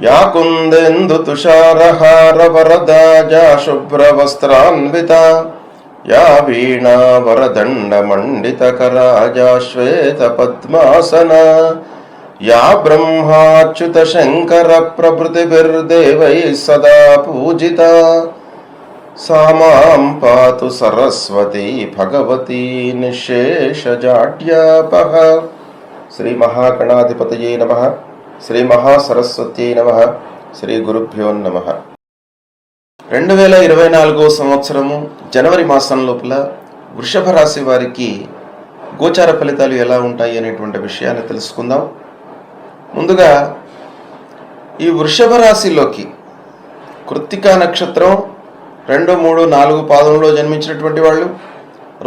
Yeah కుందేందు తుషారహార వరదాజా శుభ్రవస్త్రాన్విత yeah వీణా వరదండ మండితకరాజా శ్వేత padmasana yeah బ్రహ్మాచ్యుత Shankara ప్రభృతిభిర్దేవై సదా పూజిత సా మాం పాతు సరస్వతి భగవతి నిశేషజాడ్యాపహ. శ్రీ మహాగణాధిపతయే నమః. శ్రీ మహాసరస్వత్యై నమః. శ్రీ గురుభ్యో నమః. 2024 సంవత్సరము జనవరి మాసం లోపల వృషభ రాశి వారికి గోచార ఫలితాలు ఎలా ఉంటాయి అనేటువంటి విషయాన్ని తెలుసుకుందాం. ముందుగా ఈ వృషభ రాశిలోకి కృత్తికా నక్షత్రం 2, 3, 4 పాదంలో జన్మించినటువంటి వాళ్ళు,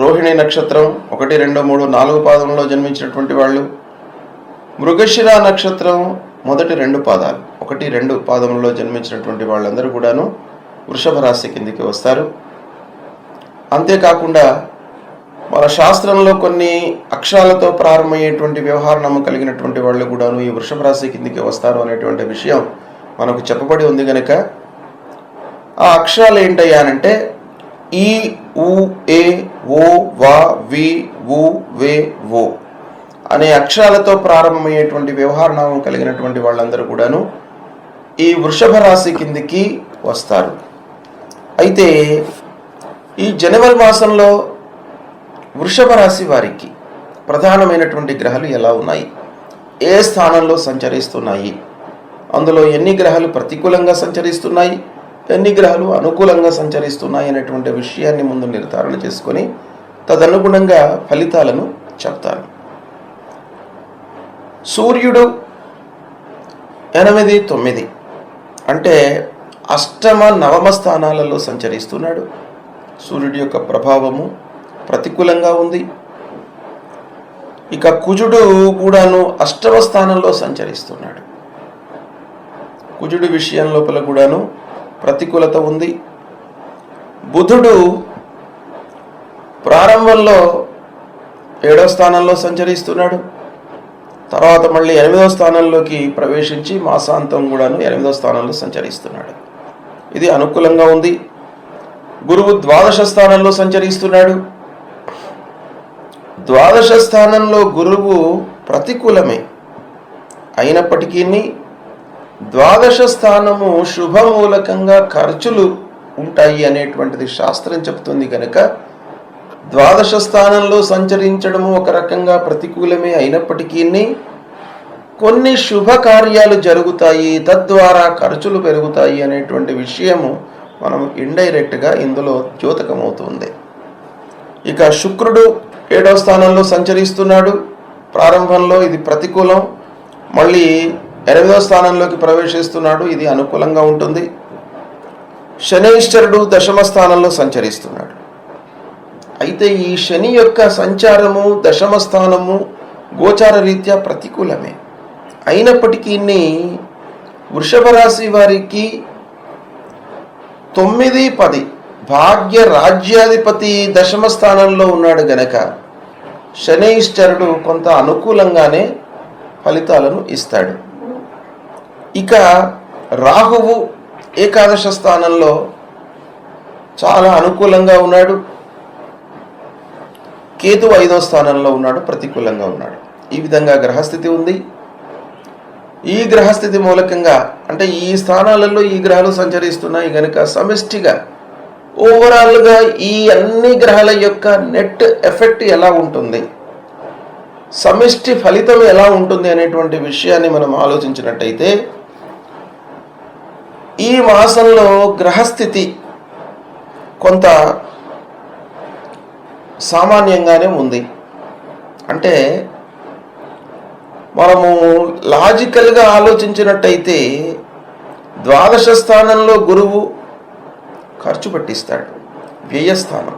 రోహిణి నక్షత్రం 1, 2, 3, 4 పాదంలో జన్మించినటువంటి వాళ్ళు, మృగశిర నక్షత్రం మొదటి 2 పాదాలు 1, 2 పాదంలో జన్మించినటువంటి వాళ్ళందరూ కూడాను వృషభ రాశి కిందికి వస్తారు. అంతేకాకుండా మన శాస్త్రంలో కొన్ని అక్షరాలతో ప్రారంభమయ్యేటువంటి వ్యవహారం కలిగినటువంటి వాళ్ళు కూడాను ఈ వృషభ రాశి కిందికి వస్తారు అనేటువంటి విషయం మనకు చెప్పబడి ఉంది కనుక ఆ అక్షరాలు ఏంటయ్యా అంటే ఈ, ఉ, ఏ, ఓ, వా, వి, వు, వే, ఓ అనే అక్షరాలతో ప్రారంభమయ్యేటువంటి వ్యవహారం కలిగినటువంటి వాళ్ళందరూ కూడాను ఈ వృషభ రాశి కిందికి వస్తారు. అయితే ఈ జనవరి మాసంలో వృషభ రాశి వారికి ప్రధానమైనటువంటి గ్రహాలు ఎలా ఉన్నాయి, ఏ స్థానంలో సంచరిస్తున్నాయి, అందులో ఎన్ని గ్రహాలు ప్రతికూలంగా సంచరిస్తున్నాయి, ఎన్ని గ్రహాలు అనుకూలంగా సంచరిస్తున్నాయి అనేటువంటి విషయాన్ని ముందు నిర్ధారణ చేసుకొని తదనుగుణంగా ఫలితాలను చెప్తాను. సూర్యుడు 8, 9 అంటే అష్టమ, నవమ స్థానాలలో సంచరిస్తున్నాడు. సూర్యుడి యొక్క ప్రభావము ప్రతికూలంగా ఉంది. ఇక కుజుడు కూడాను అష్టమ స్థానంలో సంచరిస్తున్నాడు. కుజుడి విషయం లోపల కూడాను ప్రతికూలత ఉంది. బుధుడు ప్రారంభంలో 7వ స్థానంలో సంచరిస్తున్నాడు. తర్వాత మళ్ళీ 8వ స్థానంలోకి ప్రవేశించి మాసాంతం కూడాను 8వ స్థానంలో సంచరిస్తున్నాడు. ఇది అనుకూలంగా ఉంది. గురువు 12వ స్థానంలో సంచరిస్తున్నాడు. 12వ స్థానంలో గురువు ప్రతికూలమే అయినప్పటికీ 12వ స్థానము శుభమూలకంగా ఖర్చులు ఉంటాయి అనేటువంటిది శాస్త్రం చెప్తుంది కనుక 12వ స్థానంలో సంచరించడము ఒక రకంగా ప్రతికూలమే అయినప్పటికీ కొన్ని శుభకార్యాలు జరుగుతాయి, తద్వారా ఖర్చులు పెరుగుతాయి అనేటువంటి విషయము మనం ఇండైరెక్ట్గా ఇందులో ద్యోతకమవుతుంది. ఇక శుక్రుడు 7వ స్థానంలో సంచరిస్తున్నాడు. ప్రారంభంలో ఇది ప్రతికూలం, మళ్ళీ 8వ స్థానంలోకి ప్రవేశిస్తున్నాడు. ఇది అనుకూలంగా ఉంటుంది. శనైశ్వరుడు 10వ స్థానంలో సంచరిస్తున్నాడు. అయితే ఈ శని యొక్క సంచారము 10వ స్థానము గోచార రీత్యా ప్రతికూలమే అయినప్పటికీ వృషభ రాశి వారికి 9, 10 భాగ్య రాజ్యాధిపతి 10వ స్థానంలో ఉన్నాడు గనక శనైశ్వరుడు కొంత అనుకూలంగానే ఫలితాలను ఇస్తాడు. ఇక రాహువు 11వ స్థానంలో చాలా అనుకూలంగా ఉన్నాడు. కేతు 5వ స్థానంలో ఉన్నాడు, ప్రతికూలంగా ఉన్నాడు. ఈ విధంగా గ్రహస్థితి ఉంది. ఈ గ్రహస్థితి మూలకంగా అంటే ఈ స్థానాలలో ఈ గ్రహాలు సంచరిస్తున్నాయి గనుక సమిష్టిగా ఓవరాల్గా ఈ అన్ని గ్రహాల యొక్క నెట్ ఎఫెక్ట్ ఎలా ఉంటుంది, సమిష్టి ఫలితం ఎలా ఉంటుంది అనేటువంటి విషయాన్ని మనం ఆలోచించినట్టయితే ఈ మాసంలో గ్రహస్థితి కొంత సామాన్యంగానే ఉంది. అంటే మనము లాజికల్గా ఆలోచించినట్టయితే 12వ స్థానంలో గురువు ఖర్చు పట్టిస్తాడు, వ్యయస్థానం.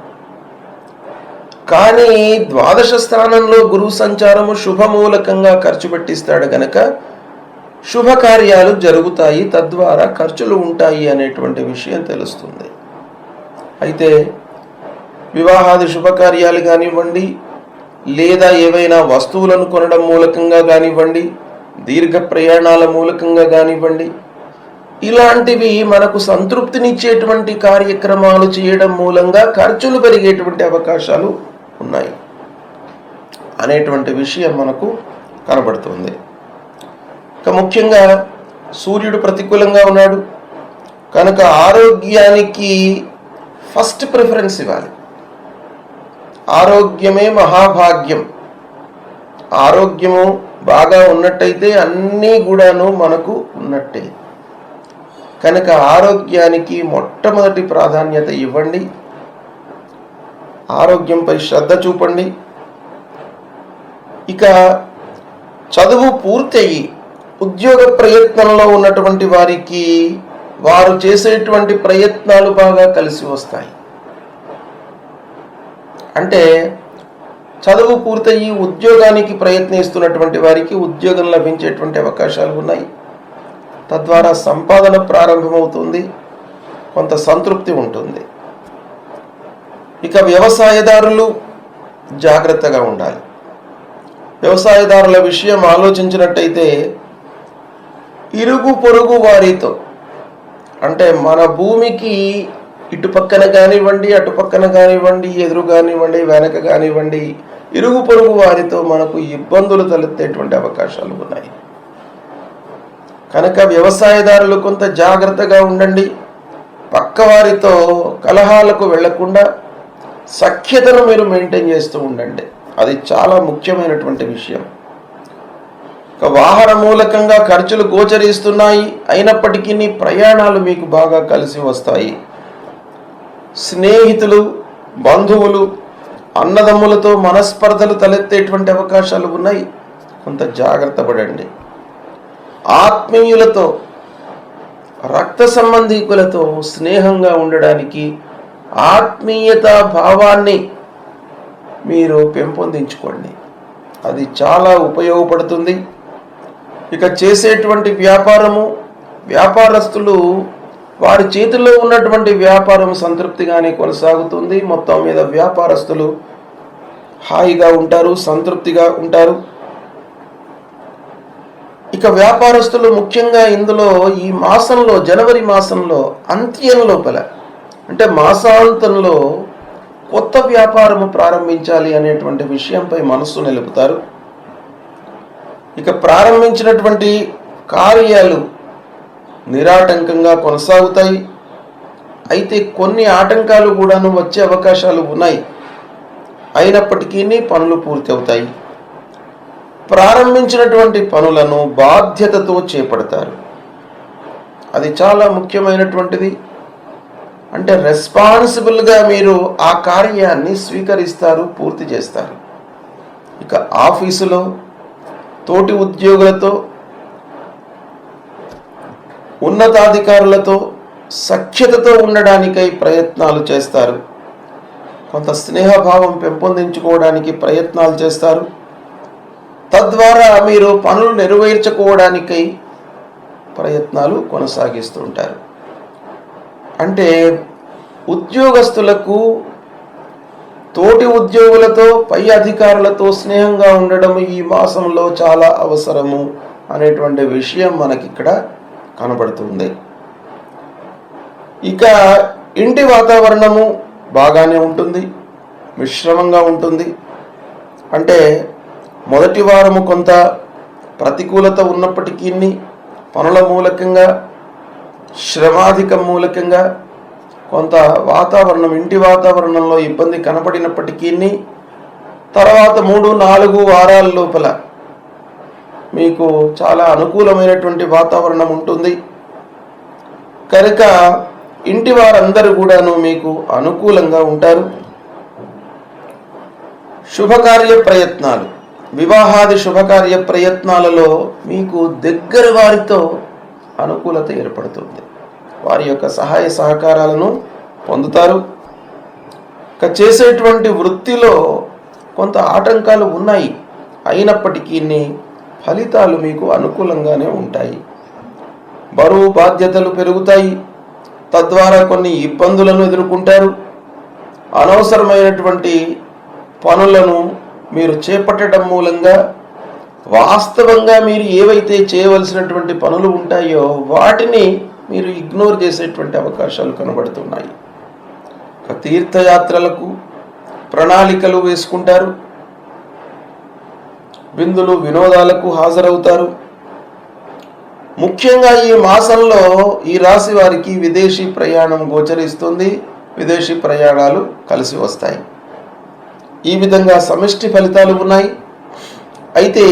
కానీ 12వ స్థానంలో గురువు సంచారము శుభమూలకంగా ఖర్చు పెట్టిస్తాడు గనక శుభకార్యాలు జరుగుతాయి, తద్వారా ఖర్చులు ఉంటాయి అనేటువంటి విషయం తెలుస్తుంది. అయితే వివాహాది శుభకార్యాలు కానివ్వండి, లేదా ఏవైనా వస్తువులను కొనడం మూలకంగా కానివ్వండి, దీర్ఘ ప్రయాణాల మూలకంగా కానివ్వండి, ఇలాంటివి మనకు సంతృప్తినిచ్చేటువంటి కార్యక్రమాలు చేయడం మూలంగా ఖర్చులు పెరిగేటువంటి అవకాశాలు ఉన్నాయి అనేటువంటి విషయం మనకు కనబడుతుంది. ఇక ముఖ్యంగా సూర్యుడు ప్రతికూలంగా ఉన్నాడు కనుక ఆరోగ్యానికి ఫస్ట్ ప్రిఫరెన్స్ ఇవ్వాలి. ఆరోగ్యమే మహాభాగ్యం. ఆరోగ్యము బాగా ఉన్నట్టయితే అన్నీ కూడాను మనకు ఉన్నట్టే. కనుక ఆరోగ్యానికి మొట్టమొదటి ప్రాధాన్యత ఇవ్వండి. ఆరోగ్యంపై శ్రద్ధ చూపండి. ఇక చదువు పూర్తయి ఉద్యోగ ప్రయత్నంలో ఉన్నటువంటి వారికి వారు చేసేటువంటి ప్రయత్నాలు బాగా కలిసి వస్తాయి. అంటే చదువు పూర్తయి ఉద్యోగానికి ప్రయత్నిస్తున్నటువంటి వారికి ఉద్యోగం లభించేటువంటి అవకాశాలు ఉన్నాయి. తద్వారా సంపాదన ప్రారంభమవుతుంది, కొంత సంతృప్తి ఉంటుంది. ఇక వ్యవసాయదారులు జాగ్రత్తగా ఉండాలి. వ్యవసాయదారుల విషయం ఆలోచించినట్టయితే ఇరుగు పొరుగు వారితో, అంటే మన భూమికి ఇటు పక్కన కానివ్వండి, అటు పక్కన కానివ్వండి, ఎదురు కానివ్వండి, వెనక కానివ్వండి, ఇరుగు పొరుగు వారితో మనకు ఇబ్బందులు తలెత్తేటువంటి అవకాశాలు ఉన్నాయి. కనుక వ్యవసాయదారులు కొంత జాగ్రత్తగా ఉండండి. పక్కవారితో కలహాలకు వెళ్లకుండా సఖ్యతను మీరు మెయింటైన్ చేస్తూ ఉండండి. అది చాలా ముఖ్యమైనటువంటి విషయం. వాహన మూలకంగా ఖర్చులు గోచరిస్తున్నాయి, అయినప్పటికీ ప్రయాణాలు మీకు బాగా కలిసి వస్తాయి. స్నేహితులు, బంధువులు, అన్నదమ్ములతో మనస్పర్ధలు తలెత్తేటువంటి అవకాశాలు ఉన్నాయి. కొంత జాగ్రత్త పడండి. ఆత్మీయులతో, రక్త సంబంధీకులతో స్నేహంగా ఉండడానికి ఆత్మీయతా భావాన్ని మీరు పెంపొందించుకోండి. అది చాలా ఉపయోగపడుతుంది. ఇక చేసేటువంటి వ్యాపారస్తులు వారి చేతుల్లో ఉన్నటువంటి వ్యాపారం సంతృప్తిగానే కొనసాగుతుంది. మొత్తం మీద వ్యాపారస్తులు హాయిగా ఉంటారు, సంతృప్తిగా ఉంటారు. ఇక వ్యాపారస్తులు ముఖ్యంగా ఇందులో ఈ మాసంలో, జనవరి మాసంలో అంత్యం లోపల, అంటే మాసాంతంలో కొత్త వ్యాపారము ప్రారంభించాలి అనేటువంటి విషయంపై మనస్సు నిలుపుతారు. ఇక ప్రారంభించినటువంటి కార్యాలు నిరాటంకంగా కొనసాగుతాయి. అయితే కొన్ని ఆటంకాలు కూడాను వచ్చే అవకాశాలు ఉన్నాయి. అయినప్పటికీ పనులు పూర్తి అవుతాయి. ప్రారంభించినటువంటి పనులను బాధ్యతతో చేపడతారు. అది చాలా ముఖ్యమైనటువంటిది. అంటే రెస్పాన్సిబుల్గా మీరు ఆ కార్యాన్ని స్వీకరిస్తారు, పూర్తి చేస్తారు. ఇక ఆఫీసులో తోటి ఉద్యోగులతో, ఉన్నతాధికారులతో సఖ్యతతో ఉండడానికై ప్రయత్నాలు చేస్తారు. కొంత స్నేహభావం పెంపొందించుకోవడానికి ప్రయత్నాలు చేస్తారు. తద్వారా మీరు పనులు నెరవేర్చుకోవడానికై ప్రయత్నాలు కొనసాగిస్తూ ఉంటారు. అంటే ఉద్యోగస్తులకు తోటి ఉద్యోగులతో, పై అధికారులతో స్నేహంగా ఉండడం ఈ మాసంలో చాలా అవసరము అనేటువంటి విషయం మనకిక్కడ కనబడుతుంది. ఇక ఇంటి వాతావరణము బాగానే ఉంటుంది, మిశ్రమంగా ఉంటుంది. అంటే మొదటి వారము కొంత ప్రతికూలత ఉన్నప్పటికీ పనుల మూలకంగా, శ్రమాధికం మూలకంగా కొంత వాతావరణం, ఇంటి వాతావరణంలో ఇబ్బంది కనపడినప్పటికీ తర్వాత 3-4 వారాల లోపల మీకు చాలా అనుకూలమైనటువంటి వాతావరణం ఉంటుంది. కనుక ఇంటి వారందరూ కూడాను మీకు అనుకూలంగా ఉంటారు. శుభకార్య ప్రయత్నాలు, వివాహాది శుభకార్య ప్రయత్నాలలో మీకు దగ్గర వారితో అనుకూలత ఏర్పడుతుంది. వారి యొక్క సహాయ సహకారాలను పొందుతారు. చేసేటువంటి వృత్తిలో కొంత ఆటంకాలు ఉన్నాయి, అయినప్పటికీ ఫలితాలు మీకు అనుకూలంగానే ఉంటాయి. బరువు బాధ్యతలు పెరుగుతాయి, తద్వారా కొన్ని ఇబ్బందులను ఎదుర్కొంటారు. అనవసరమైనటువంటి పనులను మీరు చేపట్టడం మూలంగా వాస్తవంగా మీరు ఏవైతే చేయవలసినటువంటి పనులు ఉంటాయో వాటిని మీరు ఇగ్నోర్ చేసేటువంటి అవకాశాలు కనబడుతున్నాయి. తీర్థయాత్రలకు ప్రణాళికలు వేసుకుంటారు, విందులు వినోదాలకు హాజరవుతారు. ముఖ్యంగా ఈ మాసంలో ఈ రాశి వారికి విదేశీ ప్రయాణం గోచరిస్తుంది. విదేశీ ప్రయాణాలు కలిసి వస్తాయి. ఈ విధంగా సమిష్టి ఫలితాలు ఉన్నాయి. అయితే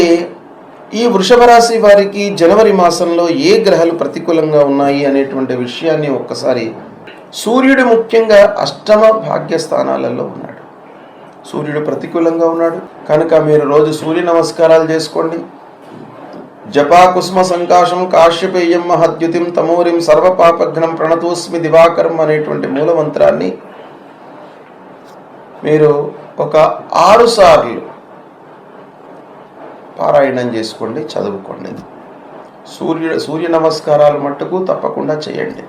ఈ వృషభ రాశి వారికి జనవరి మాసంలో ఏ గ్రహాలు ప్రతికూలంగా ఉన్నాయి అనేటువంటి విషయాన్ని ఒక్కసారి, సూర్యుడు ముఖ్యంగా అష్టమ భాగ్యస్థానాలలో ఉన్నాడు. సూర్యుడు ప్రతికూలంగా ఉన్నాడు కనుక మీరు రోజు సూర్య నమస్కారాలు చేసుకోండి. జపా కుసుమ సంకాశం కాశ్యపేయం మహద్యుతిం తమోరిం సర్వపాపఘ్నం ప్రణతోస్మి దివాకరం అనేటువంటి మూలమంత్రాన్ని మీరు ఒక 6 సార్లు పారాయణం చేసుకోండి, చదువుకోండి. సూర్య నమస్కారాలు మట్టుకు తప్పకుండా చేయండి.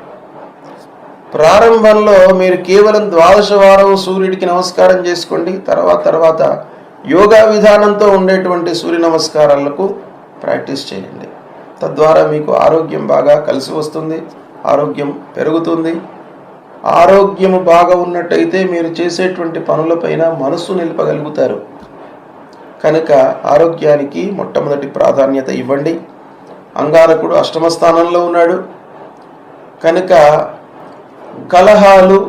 ప్రారంభంలో మీరు కేవలం 12వ వారం సూర్యుడికి నమస్కారం చేసుకోండి. తర్వాత యోగా విధానంతో ఉండేటువంటి సూర్య నమస్కారాలకు ప్రాక్టీస్ చేయండి. తద్వారా మీకు ఆరోగ్యం బాగా కలిసి వస్తుంది, ఆరోగ్యం పెరుగుతుంది. ఆరోగ్యము బాగా ఉన్నట్టయితే మీరు చేసేటువంటి పనులపైన మనస్సు నిలపగలుగుతారు. కనుక ఆరోగ్యానికి మొట్టమొదటి ప్రాధాన్యత ఇవ్వండి. అంగారకుడు అష్టమ స్థానంలో ఉన్నాడు కనుక కలహాలు,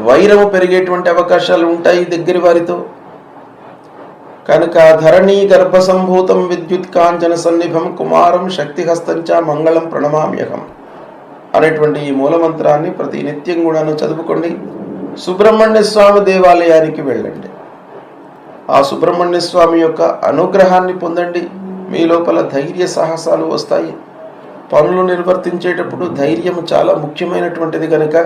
వైరము పెరిగేటువంటి అవకాశాలు ఉంటాయి దగ్గర వారితో. కనుక ధరణీ గర్భ సంభూతం విద్యుత్ కాంచన సన్నిభం కుమారం శక్తిహస్తంచ మంగళం ప్రణమామ్యహం అనేటువంటి ఈ మూలమంత్రాన్ని ప్రతి నిత్యం కూడాను చదువుకోండి. సుబ్రహ్మణ్య స్వామి దేవాలయానికి వెళ్ళండి. ఆ సుబ్రహ్మణ్య స్వామి యొక్క అనుగ్రహాన్ని పొందండి. మీ లోపల ధైర్య సాహసాలు వస్తాయి. పనులు నిర్వర్తించేటప్పుడు ధైర్యం చాలా ముఖ్యమైనటువంటిది కనుక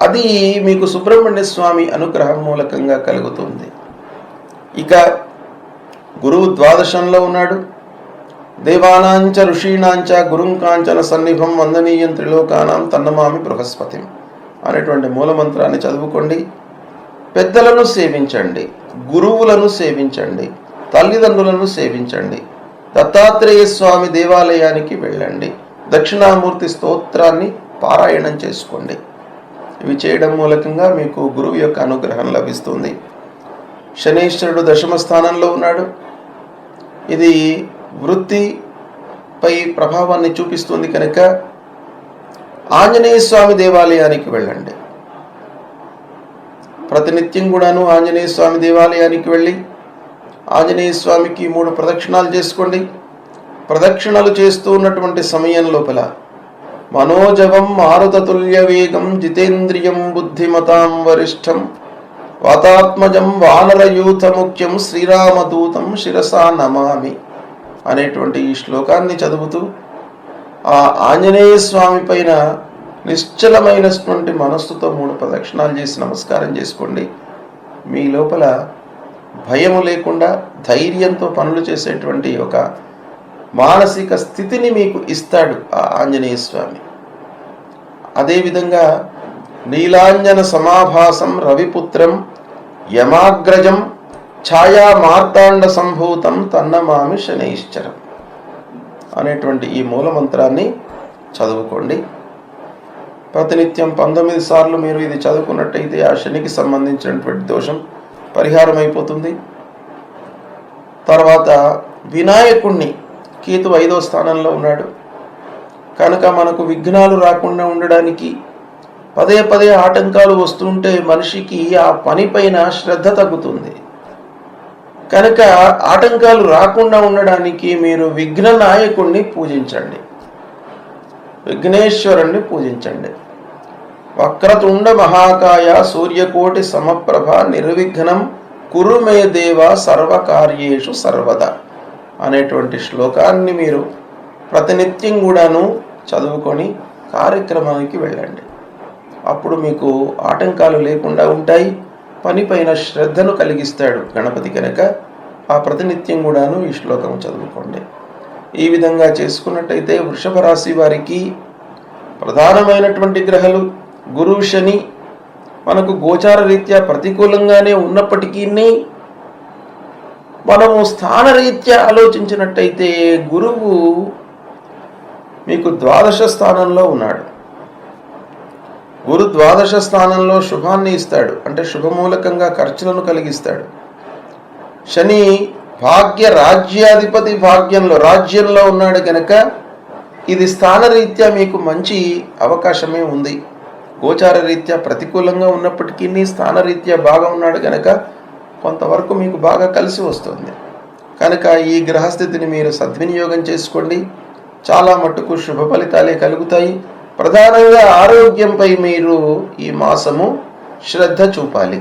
అది మీకు సుబ్రహ్మణ్య స్వామి అనుగ్రహం మూలకంగా కలుగుతుంది. ఇక గురువు ద్వాదశంలో ఉన్నాడు. దేవానాంచ ఋషీణాంచ గురుం కాంచన సన్నిభం వందనీయం త్రిలోకానాం తన్నమామి బృహస్పతిం అనేటువంటి మూలమంత్రాన్ని చదువుకోండి. పెద్దలను సేవించండి, గురువులను సేవించండి, తల్లిదండ్రులను సేవించండి. దత్తాత్రేయ స్వామి దేవాలయానికి వెళ్ళండి. దక్షిణామూర్తి స్తోత్రాన్ని పారాయణం చేసుకోండి. ఇవి చేయడం మూలకంగా మీకు గురువు యొక్క అనుగ్రహం లభిస్తుంది. శనీశ్వరుడు దశమ స్థానంలో ఉన్నాడు. ఇది వృత్తిపై ప్రభావాన్ని చూపిస్తుంది కనుక ఆంజనేయ స్వామి దేవాలయానికి వెళ్ళండి. ప్రతినిత్యం కూడాను ఆంజనేయ స్వామి దేవాలయానికి వెళ్ళి ఆంజనేయ స్వామికి 3 ప్రదక్షిణాలు చేసుకోండి. ప్రదక్షిణలు చేస్తూ ఉన్నటువంటి సమయం లోపల మనోజవం మారుతతుల్య వేగం జితేంద్రియం బుద్ధిమతాం వరిష్టం వాతాత్మజం వానరయూథ ముఖ్యం శ్రీరామదూతం శిరసా నమామి అనేటువంటి ఈ శ్లోకాన్ని చదువుతూ ఆ ఆంజనేయ స్వామి పైన నిశ్చలమైనటువంటి మనస్సుతో 3 ప్రదక్షిణాలు చేసి నమస్కారం చేసుకోండి. మీ లోపల భయము లేకుండా ధైర్యంతో పనులు చేసేటువంటి ఒక మానసిక స్థితిని మీకు ఇస్తాడు ఆ ఆంజనేయ స్వామి. అదేవిధంగా నీలాంజన సమాభాసం రవిపుత్రం యమాగ్రజం ఛాయా మార్తాండ సంభూతం తన్నమామి శనైశ్చరం అనేటువంటి ఈ మూలమంత్రాన్ని చదువుకోండి. ప్రతినిత్యం 19 సార్లు మీరు ఇది చదువుకున్నట్టయితే ఆ శనికి సంబంధించినటువంటి దోషం పరిహారం అయిపోతుంది. తర్వాత వినాయకుణ్ణి, కేతు 5వ స్థానంలో ఉన్నాడు కనుక మనకు విఘ్నాలు రాకుండా ఉండడానికి పదే ఆటంకాలు వస్తుంటే మనిషికి ఆ పనిపైన శ్రద్ధ తగ్గుతుంది. కనుక ఆటంకాలు రాకుండా ఉండడానికి మీరు విఘ్న నాయకుణ్ణి పూజించండి, విఘ్నేశ్వరుణ్ణి పూజించండి. వక్రతుండ మహాకాయ సూర్యకోటి సమప్రభ నిర్విఘ్నం కురు మే దేవ సర్వకార్యేషు సర్వదా అనేటువంటి శ్లోకాన్ని మీరు ప్రతినిత్యం కూడాను చదువుకొని కార్యక్రమానికి వెళ్ళండి. అప్పుడు మీకు ఆటంకాలు లేకుండా ఉంటాయి. పనిపైన శ్రద్ధను కలిగిస్తాడు గణపతి కనుక ఆ ప్రతినిత్యం కూడాను ఈ శ్లోకం చదువుకోండి. ఈ విధంగా చేసుకున్నట్టయితే వృషభ రాశి వారికి ప్రధానమైనటువంటి గ్రహాలు గురు శని మనకు గోచార రీత్యా ప్రతికూలంగానే ఉన్నప్పటికీ మనము స్థానరీత్యా ఆలోచించినట్టయితే గురువు మీకు ద్వాదశ స్థానంలో ఉన్నాడు. గురు ద్వాదశ స్థానంలో శుభాన్ని ఇస్తాడు, అంటే శుభమూలకంగా ఖర్చులను కలిగిస్తాడు. శని భాగ్య రాజ్యాధిపతి రాజ్యంలో ఉన్నాడు కనుక ఇది స్థానరీత్యా మీకు మంచి అవకాశమే ఉంది. గోచార రీత్యా ప్రతికూలంగా ఉన్నప్పటికీ స్థానరీత్యా బాగా ఉన్నాడు కనుక కొంతవరకు మీకు బాగా కలిసి వస్తుంది. కనుక ఈ గ్రహస్థితిని మీరు సద్వినియోగం చేసుకోండి. చాలా మట్టుకు శుభ ఫలితాలే కలుగుతాయి. ప్రధానంగా ఆరోగ్యంపై మీరు ఈ మాసము శ్రద్ధ చూపాలి.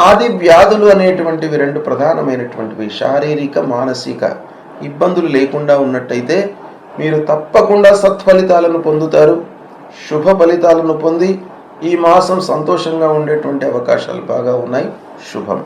ఆది వ్యాధులు అనేటువంటివి రెండు ప్రధానమైనటువంటివి. శారీరక మానసిక ఇబ్బందులు లేకుండా ఉన్నట్టయితే మీరు తప్పకుండా సత్ఫలితాలను పొందుతారు. శుభ ఫలితాలను పొంది ఈ మాసం సంతోషంగా ఉండేటువంటి అవకాశాలు బాగా ఉన్నాయి. శుభం.